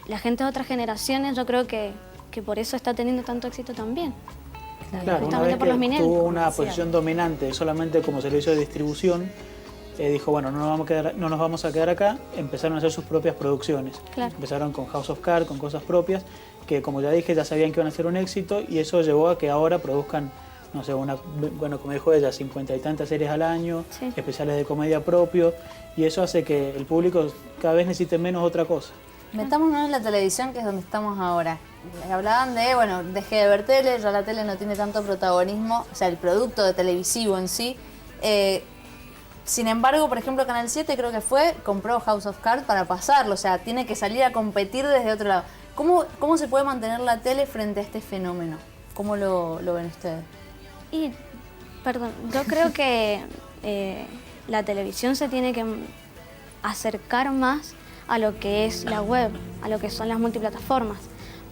la gente de otras generaciones, yo creo que por eso está teniendo tanto éxito también. Claro, una vez que tuvo una posición dominante solamente como servicio de distribución, dijo, bueno, no nos vamos a quedar acá, empezaron a hacer sus propias producciones. Claro. Empezaron con House of Cards, con cosas propias, que como ya dije, ya sabían que iban a ser un éxito y eso llevó a que ahora produzcan, no sé, como dijo ella, 50 y tantas series al año, especiales de comedia propio, y eso hace que el público cada vez necesite menos otra cosa. Metámonos en la televisión, que es donde estamos ahora. Hablaban de, bueno, dejé de ver tele, ya la tele no tiene tanto protagonismo, o sea, el producto de televisivo en sí. Sin embargo, por ejemplo, Canal 7 creo que compró House of Cards para pasarlo, o sea, tiene que salir a competir desde otro lado. ¿Cómo se puede mantener la tele frente a este fenómeno? ¿Cómo lo ven ustedes? Yo creo que la televisión se tiene que acercar más a lo que es la web, a lo que son las multiplataformas.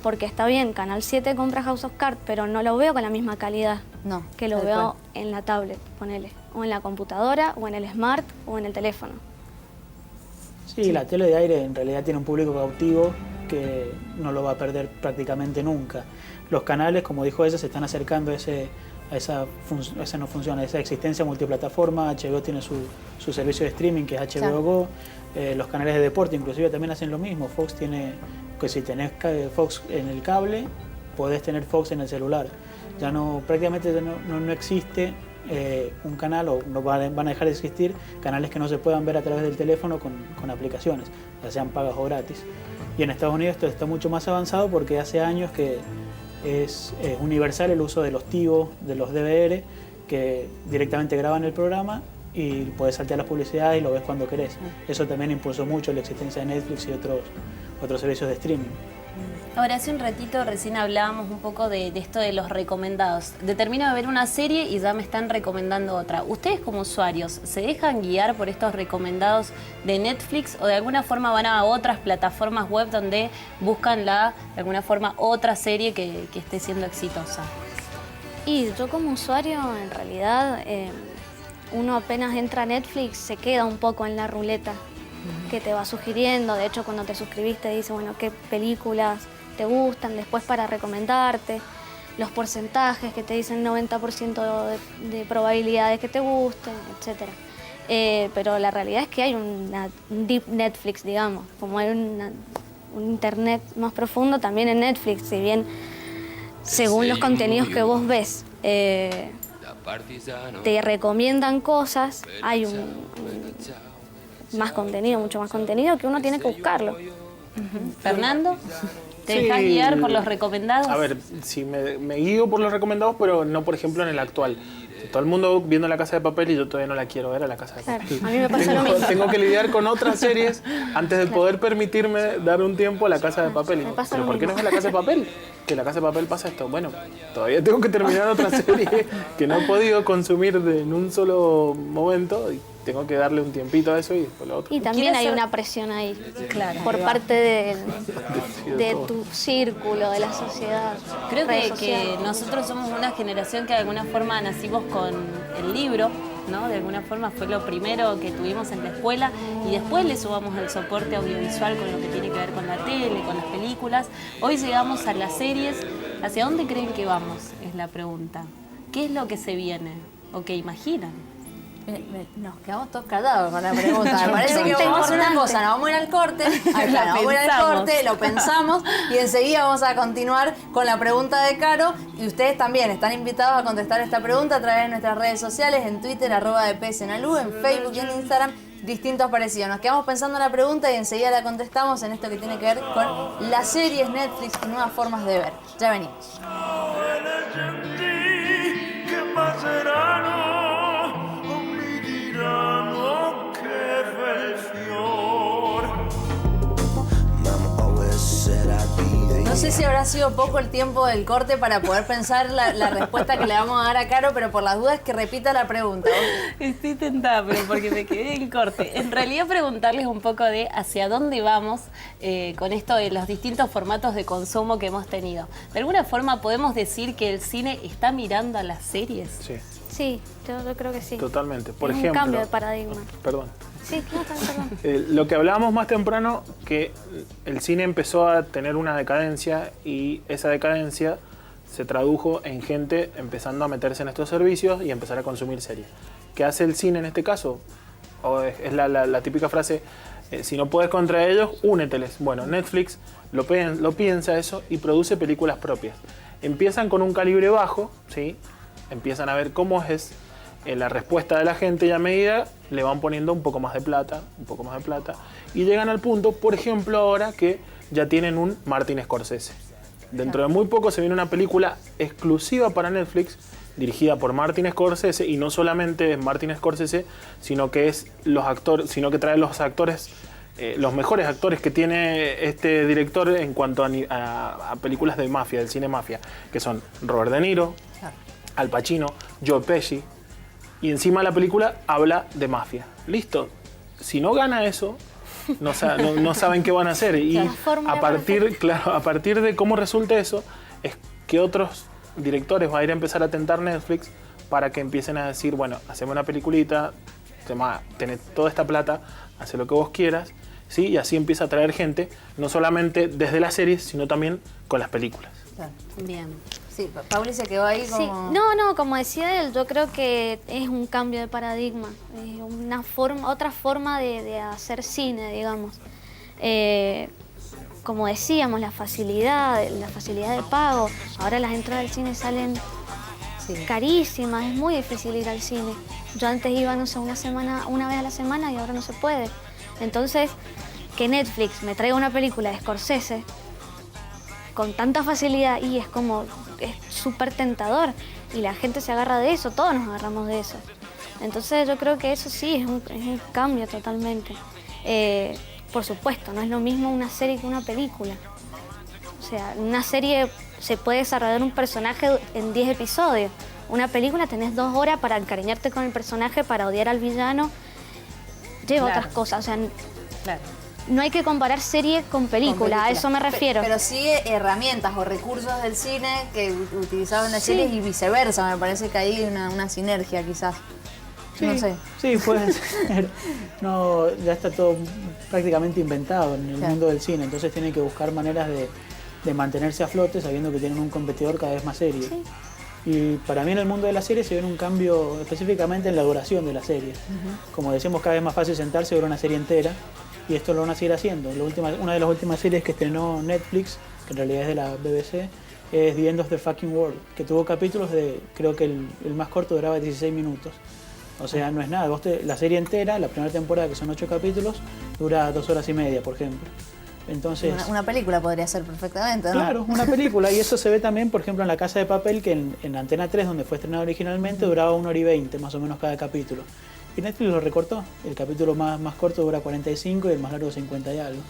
Porque está bien, Canal 7 compra House of Cards, pero no lo veo con la misma calidad que lo veo en la tablet, ponele, o en la computadora, o en el smart, o en el teléfono. Sí, la tele de aire en realidad tiene un público cautivo que no lo va a perder prácticamente nunca. Los canales, como dijo ella, se están acercando a esa existencia multiplataforma. HBO tiene su servicio de streaming que es HBO Go. Los canales de deporte inclusive también hacen lo mismo. Fox tiene, que si tenés Fox en el cable, podés tener Fox en el celular. Ya no, prácticamente no existe un canal, o no van a dejar de existir canales que no se puedan ver a través del teléfono con aplicaciones, ya sean pagas o gratis. Y en Estados Unidos esto está mucho más avanzado porque hace años que es universal el uso de los TiVo, de los DVR, que directamente graban el programa y puedes saltear las publicidades y lo ves cuando querés. Eso también impulsó mucho la existencia de Netflix y otros servicios de streaming. Ahora, hace un ratito recién hablábamos un poco de esto de los recomendados. Termino de ver una serie y ya me están recomendando otra. ¿Ustedes como usuarios se dejan guiar por estos recomendados de Netflix o de alguna forma van a otras plataformas web donde buscan de alguna forma otra serie que esté siendo exitosa? Y yo como usuario, en realidad, uno apenas entra a Netflix se queda un poco en la ruleta que te va sugiriendo. De hecho, cuando te suscribiste dice, bueno, qué películas te gustan, después para recomendarte, los porcentajes que te dicen 90% de probabilidades que te gusten, etc. Pero la realidad es que hay un deep Netflix, digamos, como hay un internet más profundo también en Netflix, si bien según los contenidos que vos ves te recomiendan cosas, hay más contenido, mucho más contenido que uno tiene que buscarlo. Fernando, ¿te dejas guiar por los recomendados? A ver, sí, me guío por los recomendados, pero no, por ejemplo, en el actual. Todo el mundo viendo La Casa de Papel y yo todavía no la quiero ver a La Casa de Papel. A mí me pasa lo mismo. Tengo que lidiar con otras series antes de poder permitirme dar un tiempo a La Casa de Papel. ¿Pero por qué no es La Casa de Papel? Que La Casa de Papel pasa esto. Bueno, todavía tengo que terminar otra serie que no he podido consumir en un solo momento y tengo que darle un tiempito a eso y después lo otro. Y también hay una presión ahí, por parte de tu círculo, de la sociedad. Creo que nosotros somos una generación que de alguna forma nacimos con el libro, ¿no? De alguna forma fue lo primero que tuvimos en la escuela y después le sumamos el soporte audiovisual con lo que tiene que ver con la tele, con las películas. Hoy llegamos a las series. ¿Hacia dónde creen que vamos? Es la pregunta. ¿Qué es lo que se viene o qué imaginan? Nos quedamos todos callados con la pregunta. Me parece que vamos a hacer una cosa, nos vamos a ir al corte, lo pensamos y enseguida vamos a continuar con la pregunta de Caro. Y ustedes también están invitados a contestar esta pregunta a través de nuestras redes sociales, en Twitter, @DPSNalú, en Facebook y en Instagram, distintos parecidos. Nos quedamos pensando en la pregunta y enseguida la contestamos en esto que tiene que ver con las series, Netflix y nuevas formas de ver. Ya venimos. No sé si habrá sido poco el tiempo del corte para poder pensar la respuesta que le vamos a dar a Caro, pero por las dudas que repita la pregunta. Estoy tentada, pero porque me quedé en corte. En realidad preguntarles un poco de hacia dónde vamos con esto de los distintos formatos de consumo que hemos tenido. De alguna forma podemos decir que el cine está mirando a las series. Sí. Sí, yo creo que sí. Totalmente. Por es ejemplo, un cambio de paradigma. Perdón. Sí, no, perdón. Lo que hablábamos más temprano, que el cine empezó a tener una decadencia y esa decadencia se tradujo en gente empezando a meterse en estos servicios y empezar a consumir series. ¿Qué hace el cine en este caso? Es la típica frase, si no puedes contra ellos, úneteles. Bueno, Netflix lo piensa eso y produce películas propias. Empiezan con un calibre bajo, ¿sí? Empiezan a ver cómo es la respuesta de la gente y a medida le van poniendo un poco más de plata y llegan al punto, por ejemplo, ahora que ya tienen un Martin Scorsese. Dentro de muy poco se viene una película exclusiva para Netflix dirigida por Martin Scorsese y no solamente es Martin Scorsese, sino que trae los actores, los mejores actores que tiene este director en cuanto a películas de mafia, del cine mafia, que son Robert De Niro, Al Pacino, Joe Pesci. Y encima la película habla de mafia. Listo. Si no gana eso, no saben qué van a hacer. Y a partir de cómo resulte eso, es que otros directores va a ir a empezar a tentar Netflix para que empiecen a decir, bueno, hacemos una peliculita, tenés toda esta plata, haz lo que vos quieras. ¿sí? Y así empieza a atraer gente, no solamente desde las series, sino también con las películas. Claro. Bien. Sí, Pauli se quedó ahí como... Sí, no, como decía él, yo creo que es un cambio de paradigma, es otra forma de hacer cine, digamos. Como decíamos, la facilidad de pago. Ahora las entradas al cine salen carísimas, es muy difícil ir al cine. Yo antes iba, no sé, una vez a la semana y ahora no se puede. Entonces, que Netflix me traiga una película de Scorsese con tanta facilidad y es súper tentador y la gente se agarra de eso, todos nos agarramos de eso. Entonces yo creo que eso sí es un cambio totalmente. Por supuesto, no es lo mismo una serie que una película. O sea, en una serie se puede desarrollar un personaje en 10 episodios. Una película tenés 2 horas para encariñarte con el personaje, para odiar al villano. Lleva otras cosas, o sea, no hay que comparar serie con película, a eso me refiero. Pero sí herramientas o recursos del cine que utilizaban las series y viceversa. Me parece que hay una sinergia quizás. Sí, no sé. Sí, puede ser. No, ya está todo prácticamente inventado en el mundo del cine, entonces tienen que buscar maneras de mantenerse a flote sabiendo que tienen un competidor cada vez más serio. Sí. Y para mí en el mundo de la serie se ve un cambio específicamente en la duración de la serie. Como decimos, cada vez más fácil sentarse y ver una serie entera. Y esto lo van a seguir haciendo. Una de las últimas series que estrenó Netflix, que en realidad es de la BBC, es The End of the Fucking World, que tuvo capítulos creo que el más corto duraba 16 minutos. O sea, no es nada. La serie entera, la primera temporada, que son 8 capítulos, dura 2 horas y media, por ejemplo. Entonces, una película podría ser perfectamente, ¿no? Claro, una película. Y eso se ve también, por ejemplo, en La Casa de Papel, que en Antena 3, donde fue estrenado originalmente, duraba 1 hora y 20, más o menos cada capítulo. Y Netflix lo recortó. El capítulo más corto dura 45 y el más largo 50 y algo.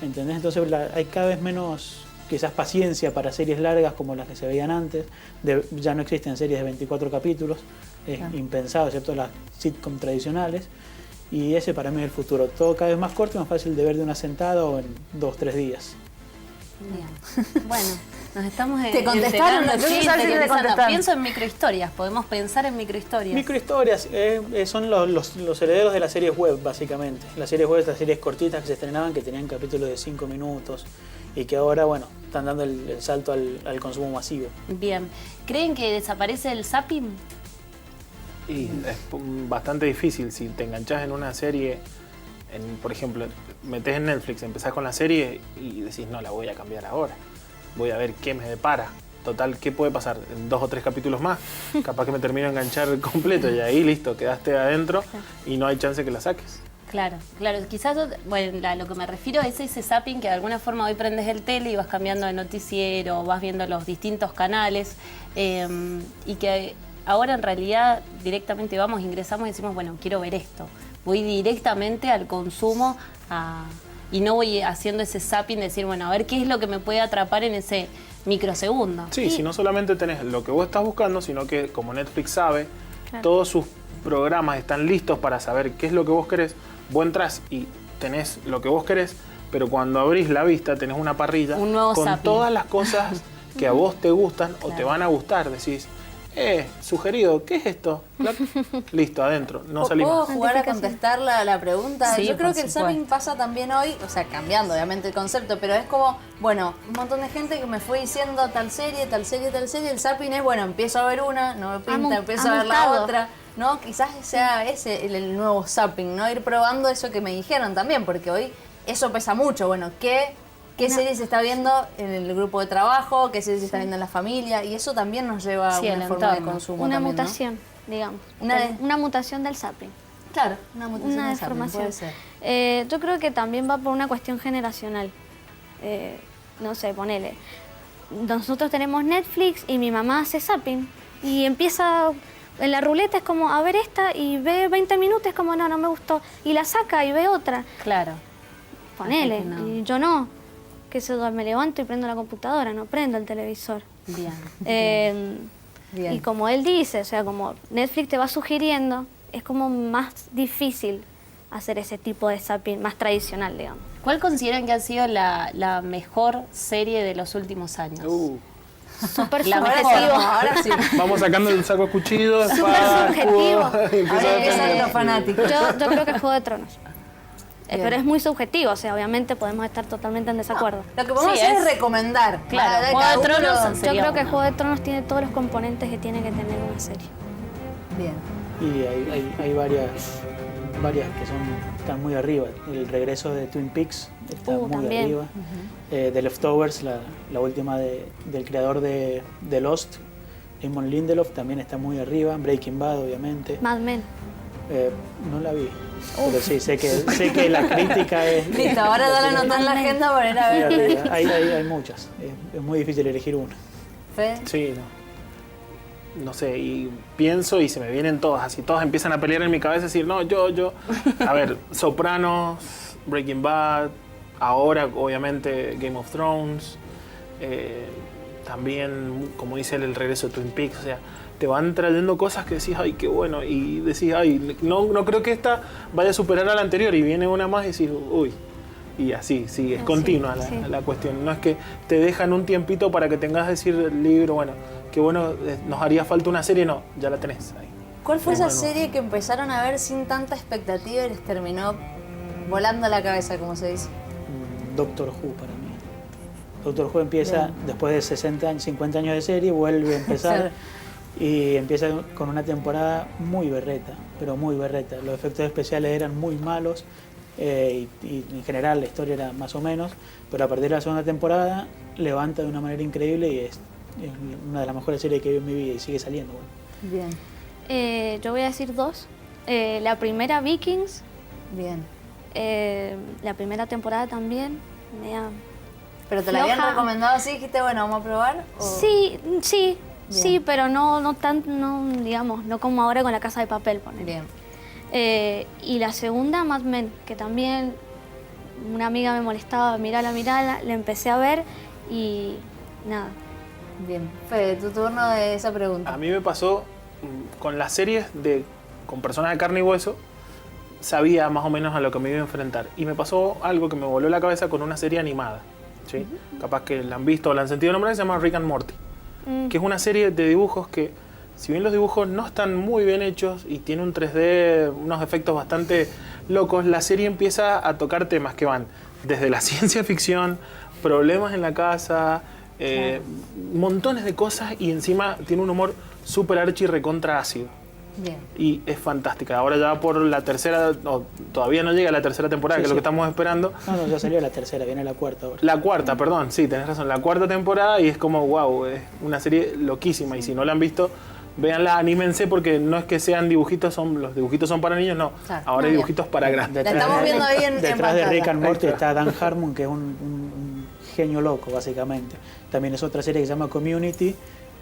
¿Entendés? Entonces hay cada vez menos, quizás, paciencia para series largas como las que se veían antes. Ya no existen series de 24 capítulos. Es impensado, excepto las sitcom tradicionales. Y ese para mí es el futuro. Todo cada vez más corto y más fácil de ver de una sentada o en 2-3 días. Bien. Bueno, nos estamos ¿Te contestaron? Pienso en microhistorias, podemos pensar en microhistorias. Microhistorias son los herederos de las series web, básicamente. Las series web, las series cortitas que se estrenaban, que tenían capítulos de 5 minutos y que ahora, bueno, están dando el salto al consumo masivo. Bien. ¿Creen que desaparece el zapping? Y es bastante difícil si te enganchás en una serie, por ejemplo, metés en Netflix, empezás con la serie y decís, no, la voy a cambiar ahora. Voy a ver qué me depara. Total, ¿qué puede pasar? En 2 o 3 capítulos más, capaz que me termino de enganchar completo y ahí listo, quedaste adentro y no hay chance que la saques. Claro. Quizás lo que me refiero es ese zapping que de alguna forma hoy prendes el tele y vas cambiando de noticiero, vas viendo los distintos canales y que ahora en realidad directamente ingresamos y decimos, bueno, quiero ver esto. Voy directamente al consumo y no voy haciendo ese zapping de decir, bueno, a ver qué es lo que me puede atrapar en ese microsegundo. Sí, si no solamente tenés lo que vos estás buscando, sino que como Netflix sabe, todos sus programas están listos para saber qué es lo que vos querés. Vos entrás y tenés lo que vos querés, pero cuando abrís la vista tenés una parrilla con zapping. Todas las cosas que a vos te gustan o te van a gustar. Decís, sugerido, ¿qué es esto? Listo, adentro, no salimos. ¿Puedo jugar a contestar la pregunta? Sí, yo creo que el zapping pasa también hoy, o sea, cambiando obviamente el concepto, pero es como, bueno, un montón de gente que me fue diciendo tal serie, el zapping es, bueno, empiezo a ver una, no me pinta, empiezo a ver la otra, ¿no? Quizás sea ese el nuevo zapping, ¿no? Ir probando eso que me dijeron también, porque hoy eso pesa mucho, bueno, ¿qué serie se está viendo en el grupo de trabajo? ¿Qué serie se está viendo en la familia? Y eso también nos lleva a una forma de consumo. Una también, mutación, ¿no? digamos. Una mutación del zapping. Claro, una mutación del deformación. Puede ser. Yo creo que también va por una cuestión generacional. No sé, ponele. Nosotros tenemos Netflix y mi mamá hace zapping. Y empieza... En la ruleta es como, a ver esta, y ve 20 minutos, es como, no me gustó. Y la saca y ve otra. Claro. Ponele, y yo no. Que me levanto y prendo la computadora, no prendo el televisor. Bien. Y como él dice, o sea, como Netflix te va sugiriendo, es como más difícil hacer ese tipo de zapping, más tradicional, digamos. ¿Cuál consideran que ha sido la mejor serie de los últimos años? Súper subjetivo. Ahora sí. Vamos sacando el saco de cuchillos. Súper subjetivo. Ahora empiezan los fanáticos. Yo creo que Juego de Tronos. Pero es muy subjetivo, o sea, obviamente podemos estar totalmente en desacuerdo. Lo que podemos hacer es recomendar. Claro, Juego de Tronos yo creo que Juego de Tronos tiene todos los componentes que tiene que tener una serie. Bien. Y hay varias que están muy arriba. El regreso de Twin Peaks está muy también. arriba. The Leftovers, la última del creador de Lost, Damon Lindelof, también está muy arriba. Breaking Bad, obviamente. Mad Men. No la vi. Pero sí, sé que la crítica es... Listo, ahora dale a anotar en la agenda para ir a ver. Hay muchas. Es muy difícil elegir una. ¿Fe? Sí, no sé, y pienso y se me vienen todas, así todas empiezan a pelear en mi cabeza, decir, no, yo. A ver, Sopranos, Breaking Bad, ahora obviamente Game of Thrones, también, como dice el regreso de Twin Peaks, o sea, te van trayendo cosas que decís, ay, qué bueno, y decís, ay, no creo que esta vaya a superar a la anterior, y viene una más y decís, uy. Y así, sí, es continua la cuestión. No es que te dejan un tiempito para que tengas que decir el libro, bueno, qué bueno, nos haría falta una serie, no, ya la tenés ahí. ¿Cuál fue esa serie que empezaron a ver sin tanta expectativa y les terminó volando la cabeza, como se dice? Doctor Who para mí. Doctor Who empieza después de 60 años, 50 años de serie, vuelve a empezar y empieza con una temporada muy berreta, pero muy berreta. Los efectos especiales eran muy malos. Y en general la historia era más o menos, pero a partir de la segunda temporada levanta de una manera increíble y es una de las mejores series que he visto en mi vida y sigue saliendo. Bueno. Bien. Yo voy a decir dos. La primera, Vikings. Bien. La primera temporada también. ¿Pero te la habían recomendado así? ¿Dijiste, bueno, vamos a probar? ¿O? Sí, pero no digamos, no como ahora con La Casa de Papel, ponele. Bien. Y la segunda, Mad Men, que también una amiga me molestaba, mirala, la empecé a ver y nada. Bien. Fede, tu turno de esa pregunta. A mí me pasó con las series con personas de carne y hueso, sabía más o menos a lo que me iba a enfrentar. Y me pasó algo que me voló la cabeza con una serie animada. ¿Sí? Capaz que la han visto o la han sentido nombrar, se llama Rick and Morty. Que es una serie de dibujos que, si bien los dibujos no están muy bien hechos y tiene un 3D, unos efectos bastante locos, la serie empieza a tocar temas que van desde la ciencia ficción, problemas en la casa, montones de cosas, y encima tiene un humor súper archi recontra ácido. Bien. Y es fantástica. Ahora ya por la tercera, todavía no llega la tercera temporada, que es lo que estamos esperando. No, ya salió la tercera, viene la cuarta ahora. La cuarta, perdón, sí, tenés razón, la cuarta temporada, y es como, wow, es una serie loquísima, y si no la han visto, véanla, anímense, porque no es que sean dibujitos, los dibujitos son para niños, no. Claro, ahora hay dibujitos para grandes. La estamos viendo ahí en Detrás de Rick and Morty está Dan Harmon, que es un genio loco, básicamente. También es otra serie que se llama Community,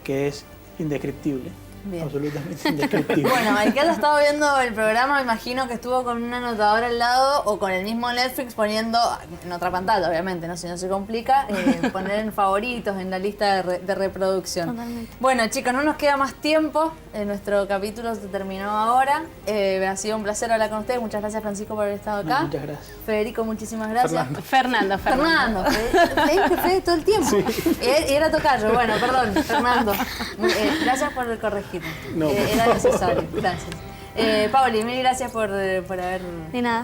que es indescriptible. Bien. Absolutamente indescriptible. Bueno, el que haya estado viendo el programa, me imagino que estuvo con un anotador al lado o con el mismo Netflix poniendo, en otra pantalla obviamente, ¿no? Si no se complica, poner en favoritos, en la lista de reproducción. Totalmente. Bueno, chicos, no nos queda más tiempo. Nuestro capítulo se terminó ahora. Ha sido un placer hablar con ustedes. Muchas gracias, Francisco, por haber estado acá. Muchas gracias. Federico, muchísimas gracias. Fernando. Fede todo el tiempo. Sí. Y era tocayo. Bueno, perdón, Fernando. Gracias por corregir. No, era necesario. Gracias. Pauli, mil gracias por haber... De nada.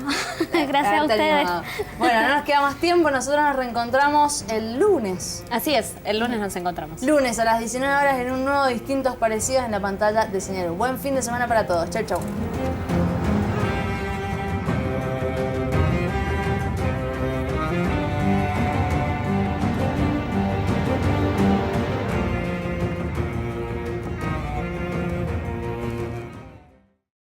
Gracias a ustedes. Animado. Bueno, no nos queda más tiempo. Nosotros nos reencontramos el lunes. Así es, el lunes nos encontramos. Lunes a las 19 horas en un nuevo Distintos Parecidos en la pantalla de Señal. Buen fin de semana para todos. Chau, chau.